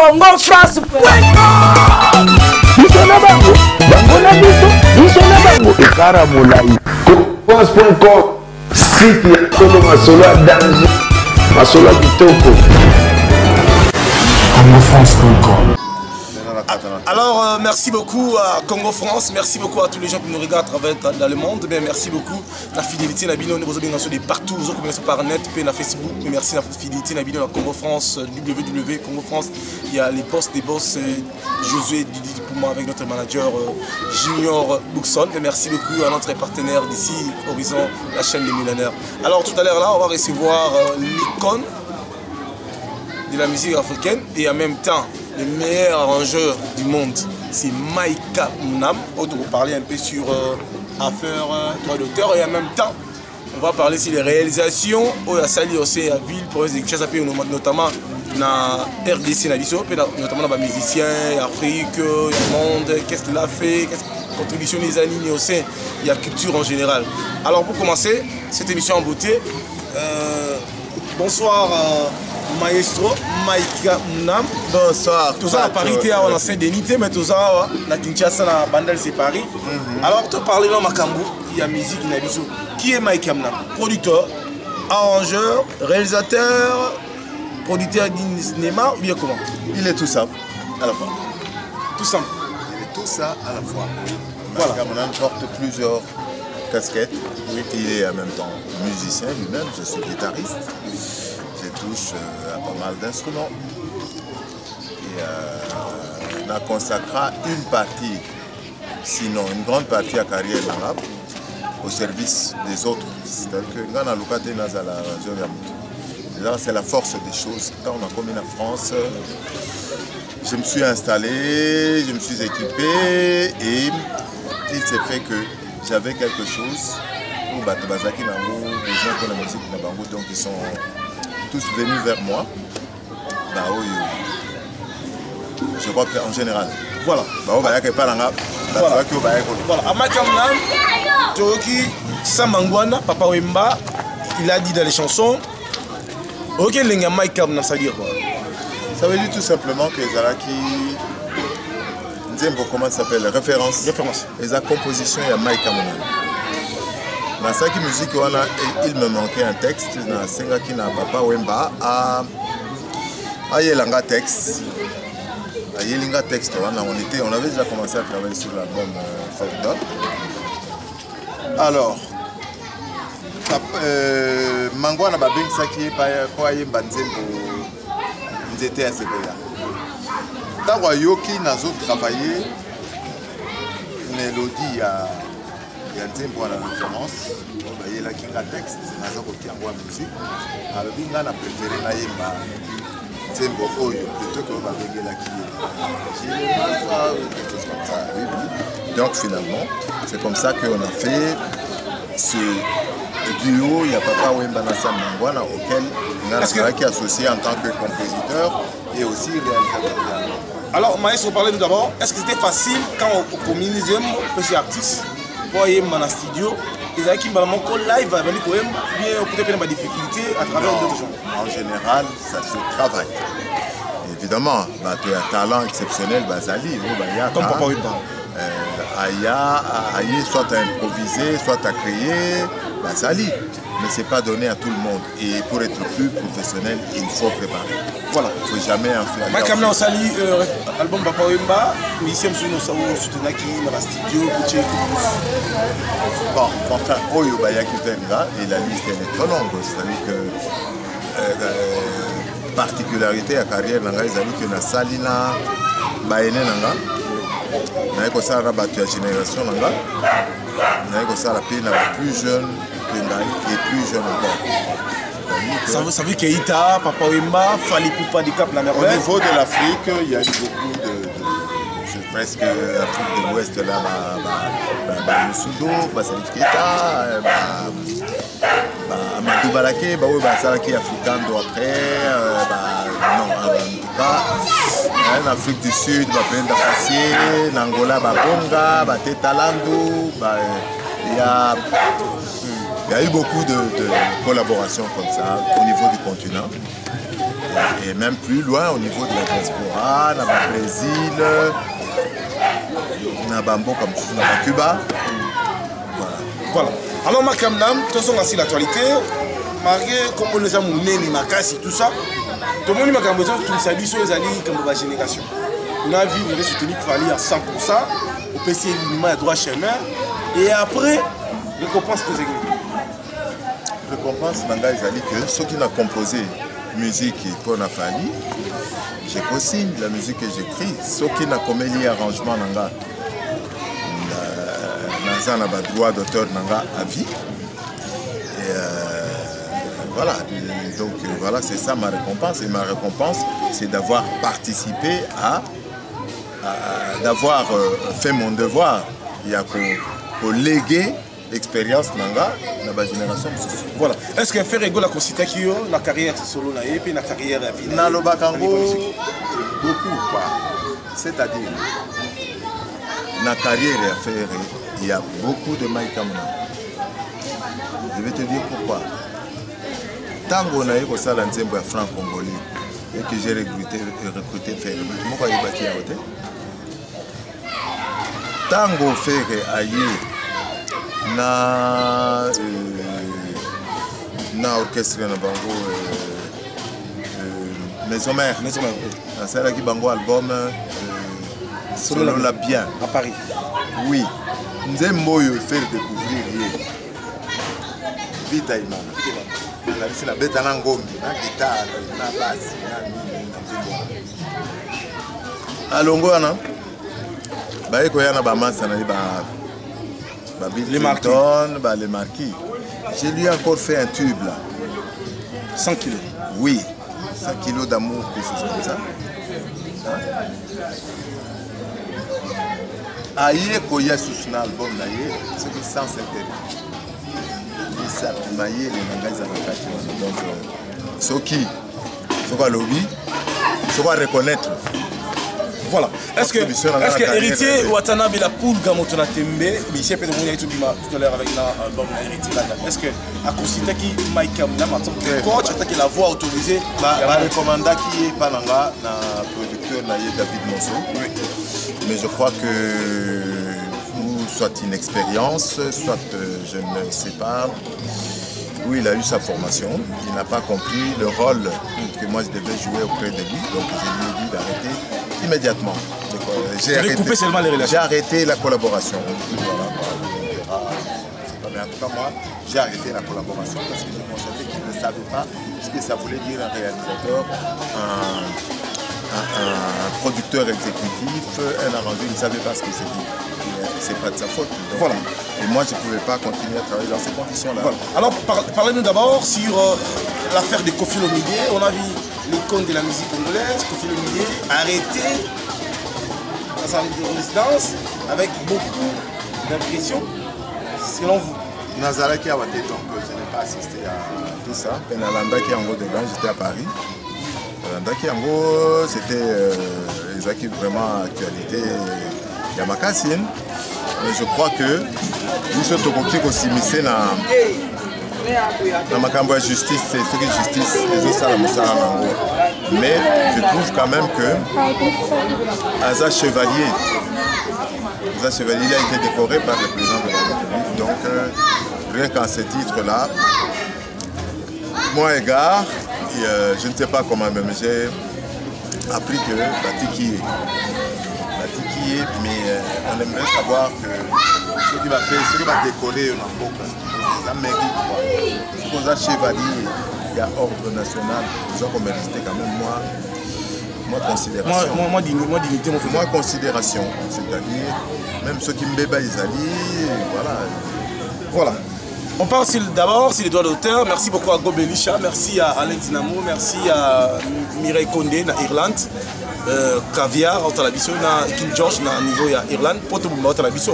Congo France. France.com, site ya Congo Masolo à danger, Masolo Kitoko. CongoFrance.com. Alors, merci beaucoup à Congo France, merci beaucoup à tous les gens qui nous regardent à travers dans le monde. Bien, merci beaucoup la fidélité Nabino, nous avez de partout, vous avez par net, na Facebook, mais merci la fidélité Nabino à Congo France, www Congo France. Il y a les boss des boss, Josué Didi pour moi avec notre manager Junior Buxon. Et merci beaucoup à notre partenaire d'ici, Horizon, la chaîne des millionnaires. Alors tout à l'heure là, on va recevoir l'icône de la musique africaine et en même temps le meilleur arrangeur du monde, c'est Maïka Mounam. On va parler un peu sur affaires droit d'auteur et en même temps, on va parler sur les réalisations. On a sali aussi à ville pour les choses notamment dans RDC, notamment dans les musiciens, Afrique, le monde, qu'est-ce qu'il a fait, quelle contribution des alignes aussi, il y a culture en général. Alors pour commencer cette émission en beauté, bonsoir. Maestro Maïka Mounam. Bonsoir. Tout ça à Paris, tu es en Saint-Denis, mais tout ça à Kinshasa, à Bandel, c'est Paris. Alors, tu parles dans Makambu, il y a musique, il y a des choses. Qui est Maïka Mounam? Producteur, arrangeur, réalisateur, producteur de cinéma ou bien comment? Il est tout ça à la fois. Tout ça. Il est tout ça à la fois. Voilà. Maïka Mounam porte plusieurs casquettes. Il est en même temps musicien lui-même, je suis guitariste. Je touche à pas mal d'instruments. Et on a consacré une partie, sinon une grande partie à carrière arabe, au service des autres. C'est-à-dire que dans la c'est la force des choses. Quand on a commis la France, je me suis installé, je me suis équipé et il s'est fait que j'avais quelque chose pour Batobazaki Nango, des gens qui ont la musique Nabango, donc ils sont tous venus vers moi. Je crois qu'en général. Voilà. Voilà. À Makamnam, Toki Samangwana, Papa Wemba, il a dit dans les chansons. Ok, les Makamnam, ça veut dire quoi? Ça veut dire tout simplement que Zalaki. Comment ça s'appelle? Référence. Et sa composition, il y a Makamnam. Dans cette musique, il me manquait un texte. Dans Senga qui n'a Papa Wemba a Yelanga texte. À Yelinga texte, on avait déjà commencé à travailler sur l'album Fogdom. Alors, Mangwa na babeng saki pour Yemba Nzembo Nzete à Sebeya. Dans Yoki nazo travaillé mélodie à Nzembo à la référence. Il y a la texte, nazo koki en musique. Alors binga na préféré na Yemba. Donc finalement, c'est comme ça qu'on a fait ce duo. Il y a Papa Wemba Nassam Mangwana auquel Ngana qui est associé en tant que compositeur et aussi réalisateur. Alors Maestro, parlez-nous d'abord, est-ce que c'était facile quand on communise un artiste pour aller dans le studio? Ils ont qui live avec bien peut-être des difficultés à travers d'autres gens. En général, ça se travaille. Évidemment, tu as un talent exceptionnel, Bazali. Comme Papa Wemba. Soit à improviser, soit à créer, Bazali. Mais ce n'est pas donné à tout le monde. Et pour être plus professionnel, il faut préparer. Voilà. Il ne faut jamais influencer. Moi, comme on sali l'album Papa Wemba, mais ici, je suis soutenu dans la studio. Bon, enfin, Oyo Bayaki Venga, et la liste est trop longue. C'est-à-dire que particularité à carrière, c'est-à-dire que na salina baene nanga, na eko sala batu ya génération nanga, na eko sala pe na plus jeune que ngai et plus jeune encore. Ça veut dire qu'Ita, Papa Wemba, Fali Poupa du Cap la mer. Au niveau de l'Afrique, il y a eu beaucoup de presque l'Afrique de l'Ouest là, Moussoudo, Salif Keita, Amadou Balaké, Salaki africain après, non, en tout cas, en Afrique du Sud, Brenda Fassier, en Angola, Bonga, Teta Landou, il y a eu beaucoup de collaborations comme ça au niveau du continent. Et même plus loin au niveau de la diaspora, dans le Brésil, dans le Cuba. Voilà. Alors, Makamnam, tout ça, c'est l'actualité. Malgré comme on les a mounés, les macasses et tout ça, tout le monde m'a dit que tout ça, les alliés comme la génération. On a vu, on a soutenu qu'il fallait à 100%, au PC, il a droit chemin. Et après, récompense que c'est. Récompense, Nanga Izali, que ceux qui ont composé musique pour la famille, j'ai co-signe la musique que j'écris, ceux qui ont commis arrangement, Nanga. Dans un droit d'auteur Nanga à vie. Et voilà, donc voilà, c'est ça ma récompense. Et ma récompense, c'est d'avoir participé d'avoir fait mon devoir. Il y a pour léguer l'expérience Nanga dans la génération. Voilà. Est-ce que faire égale la considère qu'il y a la carrière solo et puis la carrière à vie? Dans le Bakango, beaucoup quoi. C'est-à-dire, dans la carrière à faire, il y a beaucoup de Maïkamna. Je vais te dire pourquoi. Tant qu'on a eu ça dans le franc congolais et que j'ai recruté faire, pourquoi il y a bâti à côté? Tant qu'on fait ailleurs, na orchestre na bango Maison Mère. Na celle qui bango album Solo la bien à Paris. Oui. Nzemboyo faire découvrir Vita Imana. La bête na ngombe, na guitare, na basse, na alongo ana. Ba eko yana ba massa na ba Bill Clinton, les marquis. J'ai lui encore fait un tube là. 100 kilos. Oui, 100 kilos d'amour, quelque chose comme ça. Aïe, Koya sous un album là, c'est que sans s'intérêt. Et ça, maillé, les mangas, donc, ce qui, ce qu'on lobby, ce qu'on reconnaître. Voilà. Est-ce que héritier Watanabe la poule Gamotona Tembe, mais ici peut-être on a tout à l'heure avec l'album héritier là. Est-ce que à considérer que Mike Kamna maintenant que coach attaque la voix autorisée, la recommanda qui est pas là, na producteur naïe David Monceau. Oui. Mais je crois que soit une expérience, soit je ne sais pas où il a eu sa formation. Il n'a pas compris le rôle que moi je devais jouer auprès de lui, donc je lui ai dit d'arrêter immédiatement. J'ai arrêté la collaboration. Voilà. Mais en tout cas, moi, j'ai arrêté la collaboration parce que je constatais qu'il ne savait pas ce que ça voulait dire un réalisateur, un producteur exécutif, un arrangeur. Il ne savait pas ce que c'était. C'est pas de sa faute. Donc, voilà. Et moi, je ne pouvais pas continuer à travailler dans ces conditions-là. Voilà. Alors, parlez-nous d'abord sur l'affaire de Kofi Olomide. On a vu l'icône de la musique congolaise, Kofi Olomide, arrêté dans sa résidence avec beaucoup d'impression. Selon vous? Nazaraki a été donc je n'ai pas assisté à tout ça. Penalanda qui est en gros dedans, j'étais à Paris. Penalanda qui en gros, c'était vraiment actualité. Il y a ma cassine. Mais je crois que nous sommes aussi mis dans ma campagne de justice, c'est ce que justice, les autres salams. Mais je trouve quand même que Aza Chevalier, il a été décoré par le président de la République. Donc, rien qu'à ce titre-là, moi, égard, je ne sais pas comment, mais j'ai appris que Batiki est, mais on aimerait savoir que ce qui va décoller en Boka, ça mérite quoi. Ce qu'on a chevalier, il y a ordre national, ils ont mérité quand même moi considération. Moi considération, c'est-à-dire même ceux qui me bébent ils allient, voilà. On parle d'abord sur les droits d'auteur. Merci beaucoup à Gobelisha, merci à Alain Dinamo, merci à Mireille Condé na Irlande, Caviar au Talabiso, na King George na niveau ya Irlande, Poto Bumba au Talabiso,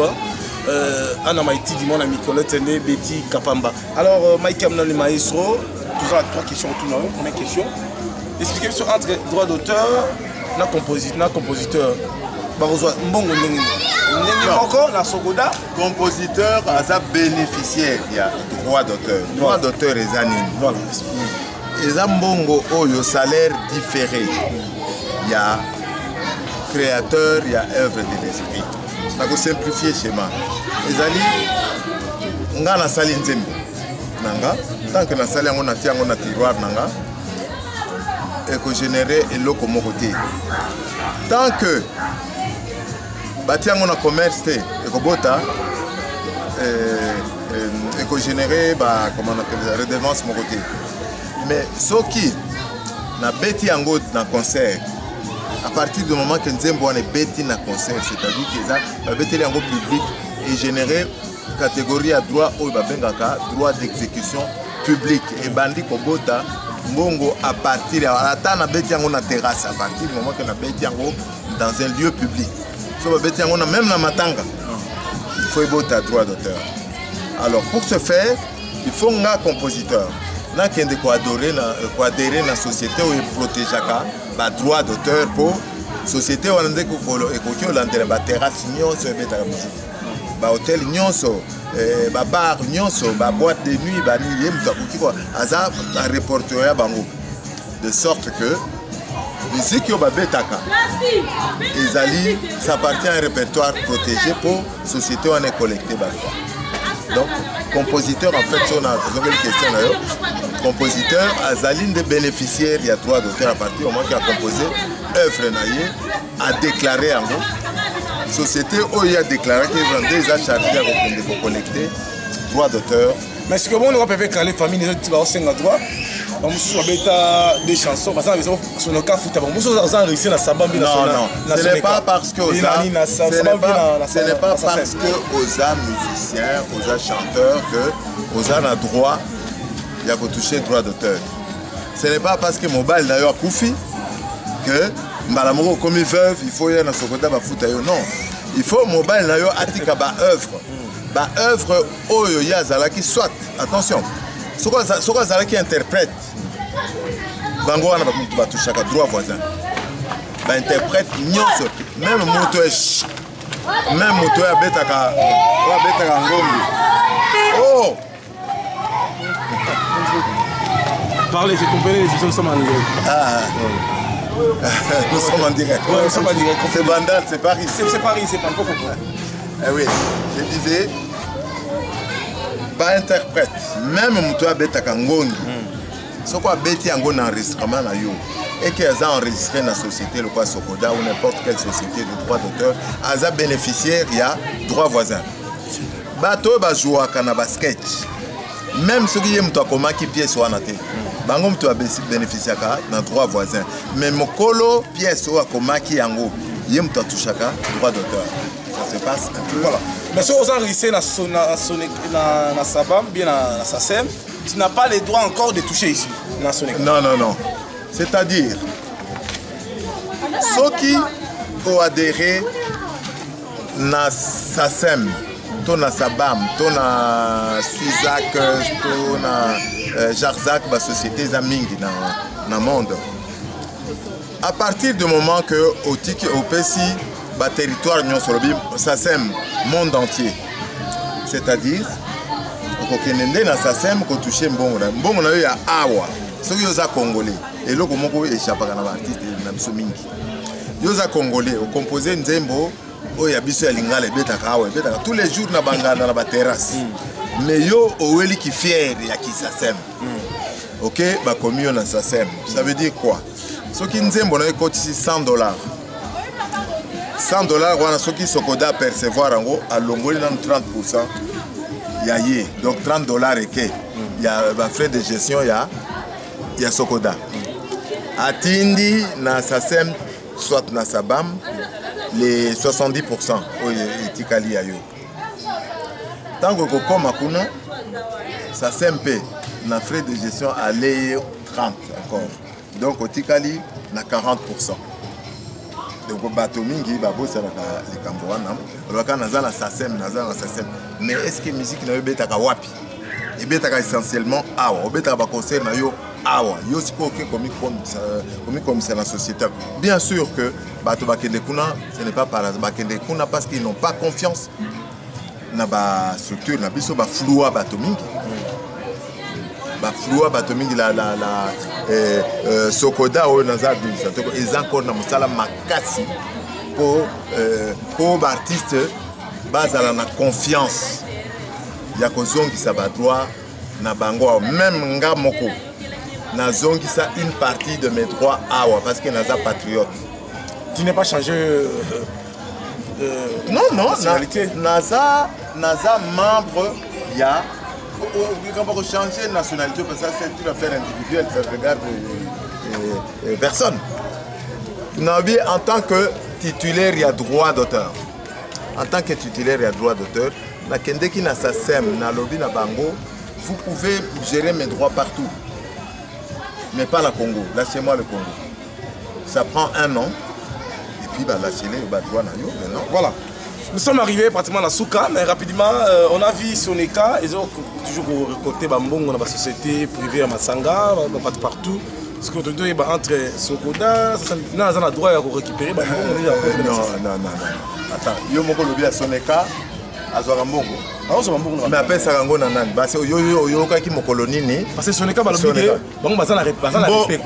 Anna Maïti Dimon, na Nicolas Tene, Betty Kapamba. Alors Mike Amna le maestro, toujours à 3 questions tout le monde. Première question. Expliquez-moi entre droits d'auteur et compositeur. Mbongo encore la Sogoda. Compositeur a bénéficiaire, il y a droit d'auteur. Droit d'auteur est anime. Voilà. eza mbongo oyo salaire différé. Il y a créateur, il y a œuvre de l'esprit. Ça va simplifier schéma. Ezali nga na sali nzembe nanga tant que na sali yango na tiango na tiroir nanga et que générer eloko moko te. Tant que batiango na commerce te et que bota et que générer comment on appelle ça, redevance moko te. Mais soki na beti yango na concert à partir du moment que nzembo wana beti na concert, c'est-à-dire que ça va beti yango public et générer catégorie à droit ou babengaka droit d'exécution publique et bandi kobota mbongo à partir ata na beti yango na terrasse à partir du moment que na beti yango dans un lieu public. So beti yango na même na matanga. Il faut bota droit d'auteur. Alors pour ce faire, il faut un compositeur. Na kende ko adhérer na société ou protégeaka ba droit d'auteur pour société wana ndeko kolo ekoki olandela ba terrasse nyonso ebeta ka musique. Ba hôtel nyonso, ba bar nyonso, ba boîte de nuit, ba ni yem to ko aza ba répertoire bango de sorte que musique yo ba betaka ezali ça appartient à un répertoire protégé pour société wana collecter ba droit. Donc, compositeur, en fait, si on a une question là, compositeur, Azaline des bénéficiaires, il y a droit d'auteur à partir du moment qu'il a composé, œuvre a déclaré en gros. Société où il a déclaré qu'il a chargé de collecter droit d'auteur. Mais ce que bon, on peut faire les familles, les gens qui ont droit. On peut des chansons, parce que sur le cas, on peut réussir dans sa bande. Non, ce n'est pas parce que ce n'est pas parce que aux âmes musiciens, aux âmes chanteurs, que aux âmes droit, il y a que toucher droit d'auteur. Ce n'est pas parce que mobile d'ailleurs Koufi que Malamoro comme une veuve, il faut y aller dans ce côté non, il faut mobile d'ailleurs atika ba œuvre, ba œuvre oyo ya zalaki soit attention. Ce qu'on qui interprète, bango wana ba touchaka droit voisin. Ba interprète nyonso, même moto betaka ngombi. Oh. Parlez, j'ai compris les choses sont en direct. Ah. Nous sommes en direct. Ouais, nous sommes en direct. C'est Bandal, c'est Paris. C'est Paris, c'est pas encore. Eh oui, je disais ba interprète, même moto betaka ngongi. Ce qu'on a bêti en enregistrement et qui a enregistré dans la société, le quoi Sokoda ou n'importe quelle société de droit d'auteur, a bénéficiaire, il y a droit voisin. Bateau va jouer à sketch. Même ceux qui aiment comment qui pièce ou anaté. Bangom tu as bénéficié d'un droit voisin. Mais mon colo pièce ou comment qui yango, il aime toucher droit d'auteur. Ça se passe un peu. Voilà. Mais si vous enregistrez dans sa bande, bien dans sa scène, tu n'as pas le droit encore de toucher ici. Non. C'est-à-dire, ceux qui ont adhéré à sa SACEM, à sa BAM, à Suizac, à Jarzac, la société Zaming dans le monde. À partir du moment que au PSI, le territoire sur le SACEM, monde entier, c'est-à-dire, kokende na SACEM ko toucher mbongo na yo ya awa soki yoza congolais et loko moko échappaka na artiste na biso mingi yoza congolais o composer nzembo o ya biso ya lingala betaka awa betaka tous les jours na bangana na ba terrasse mais yo oweli ki fier ya ki SACEM OK ba komi yo na SACEM ça veut dire quoi soki nzembo na ko tisi $100 wana soki Sokoda percevoir ngo a longoli na 30%. Donc $30 et que il y a frais de gestion, il y a Sokoda. Atindi na SACEM soit na Sabam les 70% etikali ya yo. Tango ko koma kuna SACEM na frais de gestion aller 30 encore. Donc etikali na 40%. Donc bato mingi babosa les kamboana loka nazana SACEM mais est-ce que musique na yo betaka wapi et betaka essentiellement awa betaka ba concert na yo awa yo siko ke comme c'est la société bien sûr que bato bakende kuna ce n'est pas par bakende kuna parce qu'ils n'ont pas confiance na ba structure na biso ba floua bato mingi baflua bato mingi la sokoda oyo naza administrateur eza encore na mosala makasi po baartiste bazala na confiance ya kozongisa badroit na bango même nga moko nazongisa une partie de mes droits awa parce que naza patriote. Tu n'es pas changé non nationalité. naza membre ya on va changer de nationalité parce que ça c'est une affaire individuelle, ça regarde personne. Nabi en tant que titulaire il y a droit d'auteur. En tant que titulaire il y a droit d'auteur. Na kende ki na SACEM na lobby na bango, vous pouvez gérer mes droits partout. Mais pas la Congo. Lâchez-moi le Congo. Ça prend 1 an. Et puis bah lâchez-les bah droit na yo maintenant. Voilà. Nous sommes arrivés pratiquement à la Souka, mais rapidement, on a vu Soneka, ils ont toujours récolté Bambong dans la société privée à Massanga, partout. Ce qu'on te dit entre Sokoda, on a le droit de récupérer Bambong. Non. Attends, yo moko lobi à Soneka, à Zorambongo. Mais après ça rango nanan, parce que yo kaki mokolo nini. Parce que Soneka ba lobi bango bazana répertoire. OK,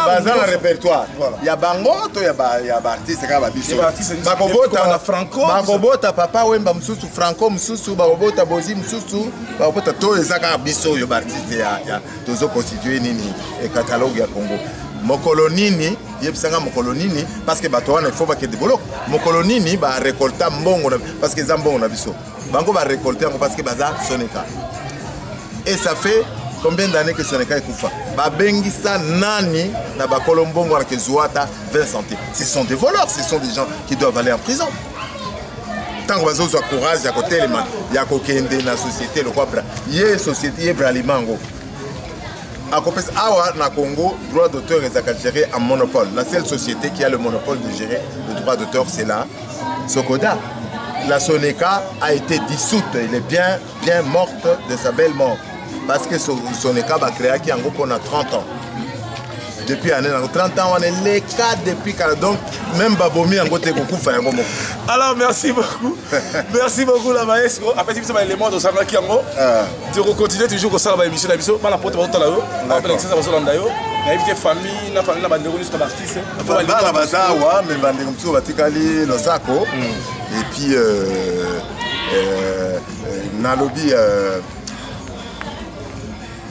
bazana répertoire. Ya bango to ya ba artiste ka ba biso. Bakobota na Franco. Bakobota papa wemba msusu Franco msusu bakobota bozi msusu bakobota to ezaka biso yo ba artiste ya tozo constituer nini e catalogue ya Congo. Mokolo nini yebisanga mokolo nini parce que bato wana il faut ba ke debolo. Mokolo nini ba récolter mbongo parce que zambongo na biso. Bango va récolter parce que Baza Soneka. Et ça fait combien d'années que Soneka est koufa? Bengisa nani na ba Colombongo avec Zouata 20 centimes. Ce sont des voleurs, ce sont des gens qui doivent aller en prison. Tant que Bazo a courage à côté les man, ya kokende na société le quoi yé société bralimango. À côté awa na Congo, droit d'auteur est géré en monopole. La seule société qui a le monopole de gérer le droit d'auteur c'est la Sokoda. La Soneka a été dissoute, elle est bien morte de sa belle mort. Parce que Soneka va créer qui en gros on a 30 ans. Depuis 30 ans, on est les cas depuis donc même Babomi en gros t'es beaucoup fait un gros mot. Alors merci beaucoup. Merci beaucoup la maestro. Après si vous avez les mots de Sanga qui en gros. Tu continues toujours comme ça la émission d'émission pas la porte pas là-haut. Après l'excès ça va se rendre là-haut. Na éviter famille, na famille na bande de juste artiste. La bazawa mais bande comme ça batikali losako. Et puis na lobby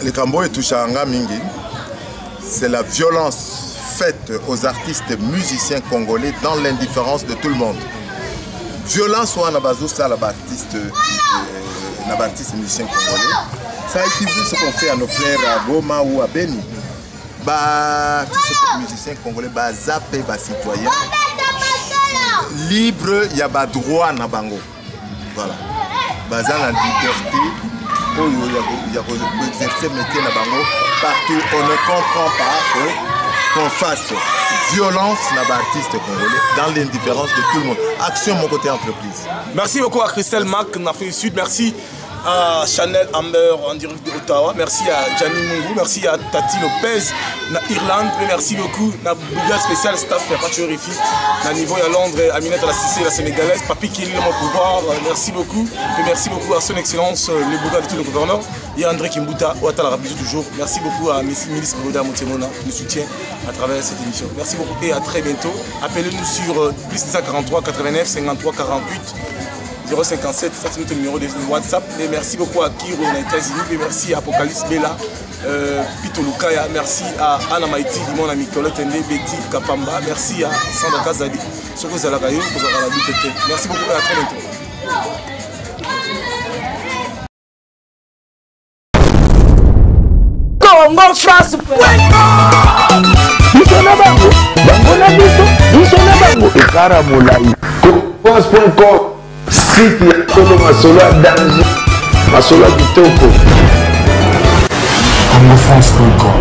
les Cambodgiens touchent à Anga Mingi. C'est la violence faite aux artistes musiciens congolais dans l'indifférence de tout le monde. Violence ou en abazo ça l'artiste musicien congolais. Ça équivaut ce qu'on fait à nos frères à Goma ou à Beni. Bah tous ces musiciens congolais bah zappé bah citoyens libre il y a pas droit na bango. Voilà. Bazan la liberté il y a exercer métier na bango partout. On ne comprend pas qu'on fasse violence na ba artiste congolais dans l'indifférence de tout le monde. Action mon côté entreprise. Merci beaucoup à Christelle Mac d'Afrique du Sud. Merci à Chanel Amber en direct d'Ottawa. Merci à Gianni Mungu. Merci à Tati Lopez na Irlande. Merci beaucoup à Brigade spéciale staff pas toujours ici. Na niveau à Londres, Aminette à la Cissé, la Sénégalaise, Papi qui est le pouvoir. Merci beaucoup. Et merci beaucoup à son excellence le Bouddha de tout le gouverneur. Et André Kimbuta, Ouattara Rabizou toujours. Merci beaucoup à Milice Bouddha Montemona qui nous soutient à travers cette émission. Merci beaucoup et à très bientôt. Appelez-nous sur plus 43 89 53 48. 057, ça c'est notre numéro de WhatsApp. Et merci beaucoup à Kiro aux États-Unis. Et merci à Apocalypse Bella, Pito Lukaya. Merci à Anna Maïti, mon ami Colette Ndé, Betty Kapamba. Merci à Sandra Kazali. Merci beaucoup et à très bientôt. Congo France. Site ya Kolo Masolo ya danger, Masolo ya kitoko. Congo France.com